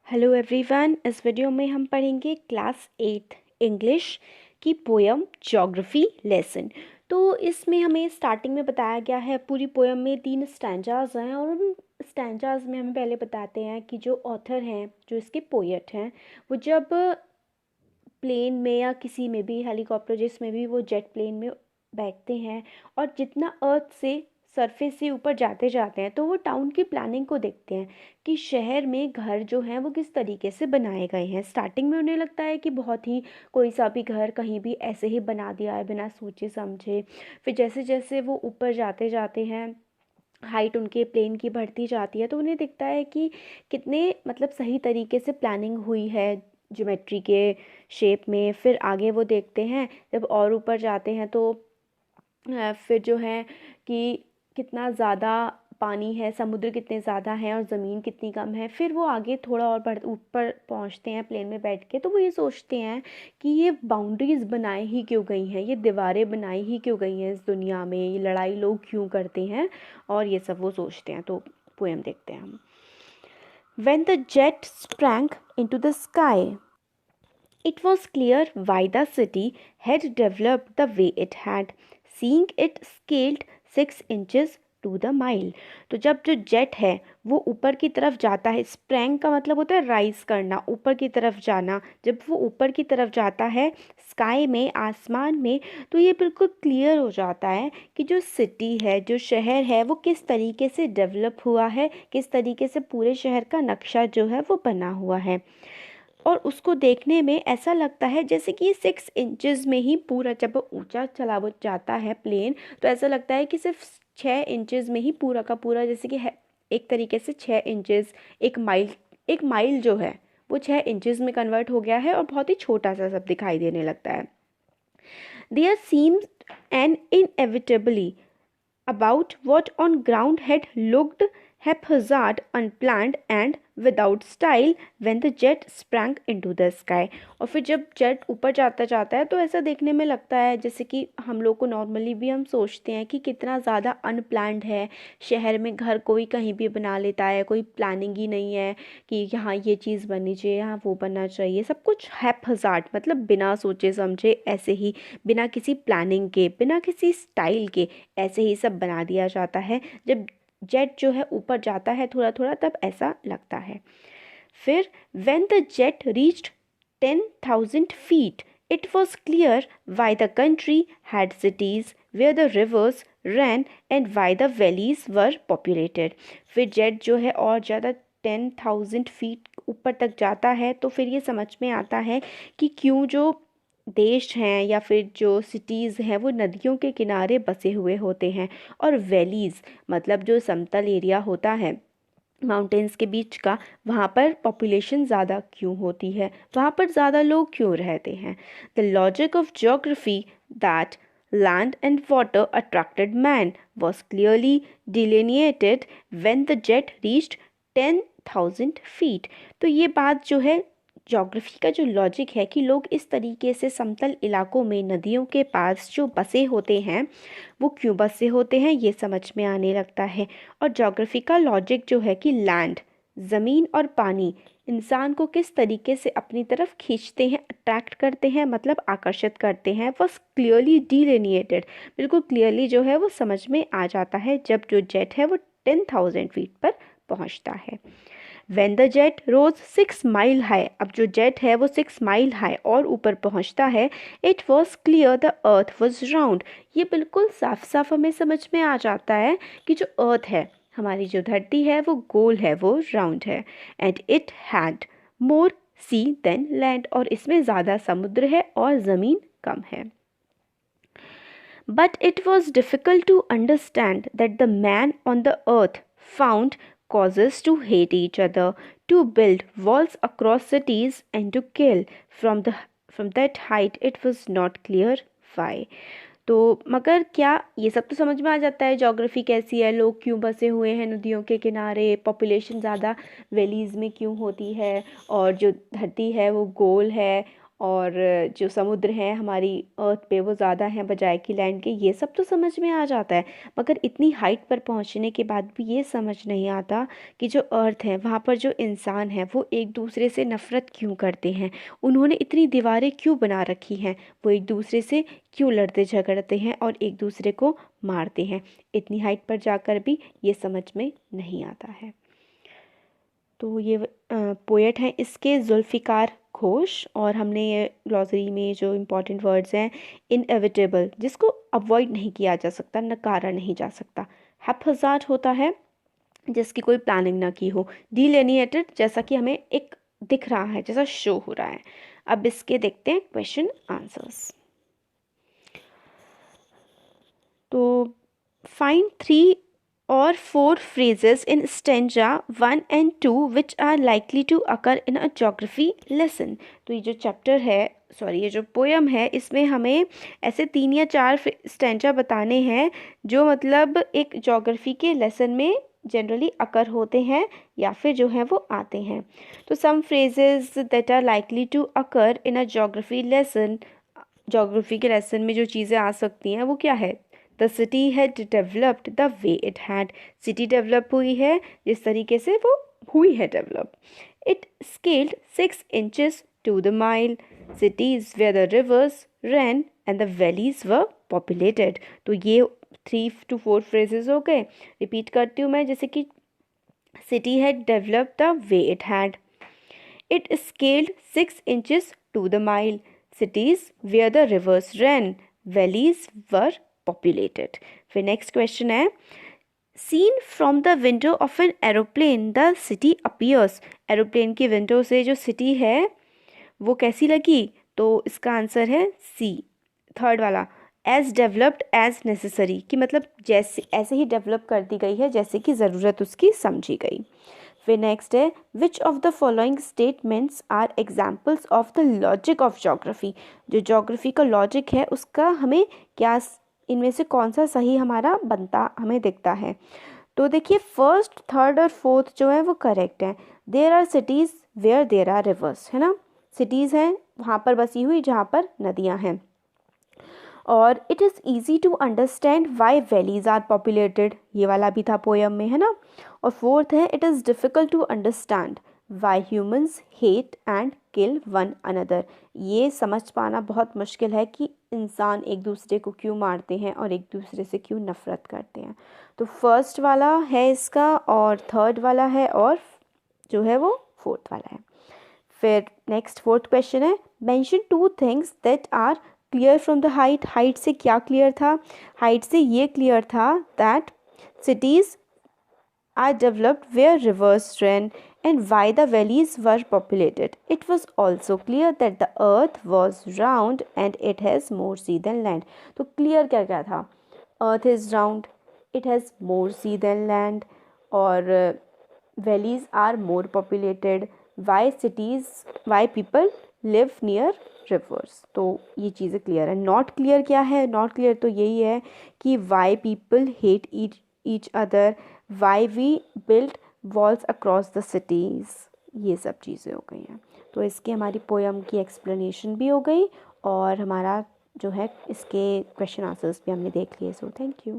Hello everyone. इस video में हम पढ़ेंगे क्लास 8 इंग्लिश की पोयम ज्योग्राफी लेसन। तो इसमें हमें स्टार्टिंग में बताया गया है, पूरी पोयम में 3 स्टैंजाज हैं और उन स्टैंजाज में हमें पहले बताते हैं कि जो ऑथर हैं, जो इसके पोएट हैं, वो जब प्लेन में या किसी में भी हेलीकॉप्टर जिसमें भी वो जेट प्लेन में बैठते हैं और जितना अर्थ से सरफेस से ऊपर जाते जाते हैं तो वो टाउन की प्लानिंग को देखते हैं कि शहर में घर जो हैं वो किस तरीके से बनाए गए हैं। स्टार्टिंग में उन्हें लगता है कि बहुत ही कोई सा भी घर कहीं भी ऐसे ही बना दिया है बिना सोचे समझे। फिर जैसे जैसे वो ऊपर जाते जाते हैं, हाइट उनके प्लेन की बढ़ती जाती है, तो उन्हें दिखता है कि कितने मतलब सही तरीके से प्लानिंग हुई है ज्योमेट्री के शेप में। फिर आगे वो देखते हैं, जब और ऊपर जाते हैं तो फिर जो है कि कितना ज़्यादा पानी है, समुद्र कितने ज़्यादा हैं और ज़मीन कितनी कम है। फिर वो आगे थोड़ा और बढ़ ऊपर पहुंचते हैं प्लेन में बैठ के, तो वो ये सोचते हैं कि ये बाउंड्रीज बनाई ही क्यों गई हैं, ये दीवारें बनाई ही क्यों गई हैं इस दुनिया में, ये लड़ाई लोग क्यों करते हैं, और ये सब वो सोचते हैं। तो पोएम देखते हैं हम। When the jet sprang into the sky, it was clear why the city had developed the way it had, seeing it scaled 6 inches to the mile। तो जब जो जेट है वो ऊपर की तरफ जाता है, स्प्रैंग का मतलब होता है राइज करना, ऊपर की तरफ जाना। जब वो ऊपर की तरफ जाता है स्काई में, आसमान में, तो ये बिल्कुल क्लियर हो जाता है कि जो सिटी है, जो शहर है, वो किस तरीके से डेवलप हुआ है, किस तरीके से पूरे शहर का नक्शा जो है वो बना हुआ है। और उसको देखने में ऐसा लगता है जैसे कि 6 इंचेस में ही पूरा, जब वो ऊंचा चला वो जाता है प्लेन, तो ऐसा लगता है कि सिर्फ 6 इंचेस में ही पूरा का पूरा, जैसे कि है एक तरीके से 6 इंचेस, एक माइल जो है वो 6 इंचेस में कन्वर्ट हो गया है और बहुत ही छोटा सा सब दिखाई देने लगता है। There seems an inevitably about what on ground had looked haphazard, unplanned, and without style when the jet sprang into the sky। और फिर जब जेट ऊपर जाता जाता है तो ऐसा देखने में लगता है जैसे कि हम लोग को नॉर्मली भी हम सोचते हैं कि कितना ज़्यादा अनप्लान्ड है। शहर में घर कोई कहीं भी बना लेता है, कोई प्लानिंग ही नहीं है कि यहाँ ये चीज़ बननी चाहिए, यहाँ वो बनना चाहिए। सब कुछ हैपहज़ार्ड मतलब बिना सोचे समझे, ऐसे ही बिना किसी प्लानिंग के, बिना किसी स्टाइल के, ऐसे ही सब बना दिया जाता है। जब जेट जो है ऊपर जाता है थोड़ा थोड़ा, तब ऐसा लगता है। फिर when the jet reached 10,000 feet, it was clear why the country had cities where the rivers ran and why the valleys were populated। फिर जेट जो है और ज़्यादा 10,000 फीट ऊपर तक जाता है, तो फिर ये समझ में आता है कि क्यों जो देश हैं या फिर जो सिटीज़ हैं वो नदियों के किनारे बसे हुए होते हैं, और वैलीज़ मतलब जो समतल एरिया होता है माउंटेन्स के बीच का, वहाँ पर पॉपुलेशन ज़्यादा क्यों होती है, वहाँ पर ज़्यादा लोग क्यों रहते हैं। The logic of geography that land and water attracted man was clearly delineated when the jet reached 10,000 feet। तो ये बात जो है ज्योग्राफी का जो लॉजिक है कि लोग इस तरीके से समतल इलाकों में नदियों के पास जो बसे होते हैं वो क्यों बसे होते हैं, ये समझ में आने लगता है। और ज्योग्राफी का लॉजिक जो है कि लैंड, ज़मीन और पानी इंसान को किस तरीके से अपनी तरफ खींचते हैं, अट्रैक्ट करते हैं, मतलब आकर्षित करते हैं, वॉज क्लियरली डिलिनिएटेड। बिल्कुल क्लियरली जो है वो समझ में आ जाता है जब जो जेट है वो 10,000 फीट पर पहुंचता है। When the jet rose 6 mile high, अब जो जेट है वो 6 माइल हाई और ऊपर पहुंचता है, it was clear the earth was round। ये बिल्कुल साफ साफ हमें समझ में आ जाता है कि जो अर्थ है, हमारी जो धरती है वो गोल है, वो राउंड है। And it had more sea than land, और इसमें ज़्यादा समुद्र है और ज़मीन कम है। But it was difficult to understand that the man on the earth found causes to hate each other, to build walls across cities, and to kill. From that height it was not clear why। तो मगर क्या ये सब तो समझ में आ जाता है ज्योग्राफी कैसी है, लोग क्यों बसे हुए हैं नदियों के किनारे, पॉपुलेशन ज़्यादा वैलीज़ में क्यों होती है, और जो धरती है वो गोल है, और जो समुद्र हैं हमारी अर्थ पे वो ज़्यादा हैं बजाय कि लैंड के, ये सब तो समझ में आ जाता है। मगर इतनी हाइट पर पहुंचने के बाद भी ये समझ नहीं आता कि जो अर्थ है वहाँ पर जो इंसान है वो एक दूसरे से नफ़रत क्यों करते हैं, उन्होंने इतनी दीवारें क्यों बना रखी हैं, वो एक दूसरे से क्यों लड़ते झगड़ते हैं और एक दूसरे को मारते हैं। इतनी हाइट पर जाकर भी ये समझ में नहीं आता है। तो ये पोएट हैं इसके जुल्फ़िकार घोष। और हमने ये ग्लॉसरी में जो इम्पोर्टेंट वर्ड्स हैं, इनएविटेबल जिसको अवॉइड नहीं किया जा सकता, नकारा नहीं जा सकता। हैप्पजार्ड होता है जिसकी कोई प्लानिंग ना की हो। डिलिनिएटेड जैसा कि हमें एक दिख रहा है, जैसा शो हो रहा है। अब इसके देखते हैं क्वेश्चन आंसर्स। तो find 3 or 4 phrases in stanza 1 and 2 which are likely to occur in a geography lesson। तो ये जो चैप्टर है, ये जो पोयम है, इसमें हमें ऐसे 3 या 4 स्टेंजा बताने हैं जो मतलब एक ज्योग्राफी के लेसन में जनरली अकर होते हैं या फिर जो है वो आते हैं। तो some phrases that are likely to occur in a geography lesson, geography के लेसन में जो चीज़ें आ सकती हैं वो क्या है। The city had developed the way it had, city develop हुई है जिस तरीके से वो हुई है develop. It scaled 6 inches to the mile, cities where the rivers ran and the valleys were populated। तो ये 3 to 4 phrases हो गए। रिपीट करती हूँ मैं, जैसे कि city had developed the way it had, it scaled 6 inches to the mile, cities where the rivers ran, valleys were populated। फिर नेक्स्ट क्वेश्चन है, seen from the window of an aeroplane the city appears. Aeroplane की window से जो city है वो कैसी लगी, तो इसका आंसर है सी, थर्ड वाला, एज डेवलप्ड एज नेसेसरी, कि मतलब जैसे ऐसे ही डेवलप कर दी गई है जैसे कि ज़रूरत उसकी समझी गई। फिर नेक्स्ट है, which of the following statements are examples of the logic of geography. जो जोग्राफी का लॉजिक है उसका हमें क्या, इनमें से कौन सा सही हमारा बनता हमें दिखता है। तो देखिए फर्स्ट, थर्ड और फोर्थ जो है वो करेक्ट है। There are cities where there are rivers, है ना, सिटीज़ हैं वहाँ पर बसी हुई जहाँ पर नदियाँ हैं। और it is easy to understand why valleys are populated, ये वाला भी था पोयम में, है ना। और फोर्थ है, it is difficult to understand why humans hate and kill one another. ये समझ पाना बहुत मुश्किल है कि इंसान एक दूसरे को क्यों मारते हैं और एक दूसरे से क्यों नफ़रत करते हैं। तो फर्स्ट वाला है इसका, और थर्ड वाला है, और जो है वो फोर्थ वाला है। फिर नेक्स्ट फोर्थ क्वेश्चन है, mention 2 things that are clear from the height. Height से क्या क्लियर था, हाइट से ये क्लियर था that cities are developed where rivers ran and why the valleys were populated. It was also clear that the earth was round and it has more sea than land. तो clear क्या क्या था, earth is round, it has more sea than land, और valleys are more populated, why cities, why people live near rivers। तो ये चीज़ें clear है। Not clear क्या है, नॉट क्लियर तो यही है कि why people hate each other, why we built walls across the cities, ये सब चीज़ें हो गई हैं। तो इसकी हमारी पोयम की एक्सप्लेनेशन भी हो गई और हमारा जो है इसके क्वेश्चन आंसर्स भी हमने देख लिए। So thank you.